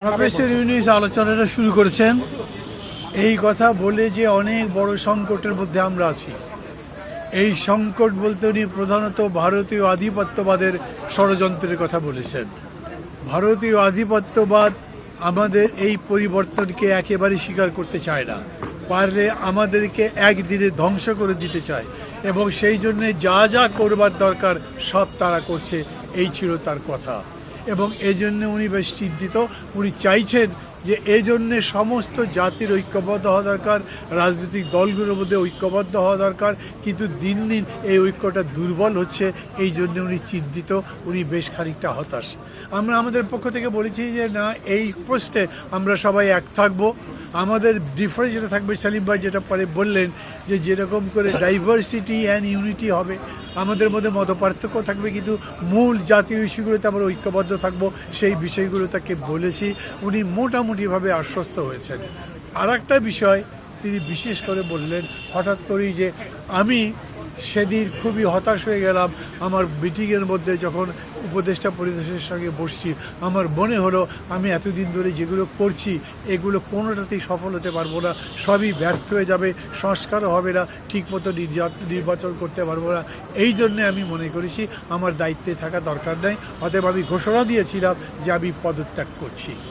Professor Yunus আলোচনাটা শুরু করেছেন এই কথা বলে যে অনেক বড় সংকটের মধ্যে আমরা আছি। এই সংকট বলতে উনি প্রধানত ভারতীয় আধিপত্যবাদের ষড়যন্ত্রের কথা বলেছেন। ভারতীয় আধিপত্যবাদ আমাদের এই পরিবর্তনকে একেবারে স্বীকার করতে চায় না, পারলে আমাদেরকে একদিনে ধ্বংস করে দিতে চায়, এবং সেই জন্যে যা যা করবার দরকার সব তারা করছে, এই ছিল তার কথা। এবং এই জন্যে উনি বেশ চিন্তিত। উনি চাইছেন যে এই জন্যে সমস্ত জাতির ঐক্যবদ্ধ হওয়া দরকার, রাজনৈতিক দলগুলোর মধ্যে ঐক্যবদ্ধ হওয়া দরকার, কিন্তু দিন দিন এই ঐক্যটা দুর্বল হচ্ছে, এই জন্য উনি চিন্তিত, উনি বেশ খানিকটা হতাশ। আমরা আমাদের পক্ষ থেকে বলেছি যে না, এই প্রশ্নে আমরা সবাই এক থাকবো। আমাদের ডিফারেন্স যেটা থাকবে, সেলিম ভাই যেটা পরে বললেন যে যেরকম করে ডাইভার্সিটি অ্যান্ড ইউনিটি হবে, আমাদের মধ্যে মতপার্থক্য থাকবে, কিন্তু মূল জাতীয় ইস্যুগুলোতে আমরা ঐক্যবদ্ধ থাকবো, সেই বিষয়গুলো তাকে বলেছি। উনি মোটামুটিভাবে আশ্বস্ত হয়েছেন। আর একটা বিষয় তিনি বিশেষ করে বললেন হঠাৎ করেই, যে আমি সেদিন খুবই হতাশ হয়ে গেলাম আমার মিটিংয়ের মধ্যে, যখন উপদেষ্টা পরিষদের সঙ্গে বসছি, আমার মনে হলো আমি এতদিন ধরে যেগুলো করছি এগুলো কোনোটাতেই সফল হতে পারবো না, সবই ব্যর্থ হয়ে যাবে, সংস্কারও হবে না, ঠিকমতো নির্বাচন করতে পারবো না। এই জন্যে আমি মনে করেছি আমার দায়িত্বে থাকা দরকার নেই, অতএব আমি ঘোষণা দিয়েছিলাম যে আমি পদত্যাগ করছি।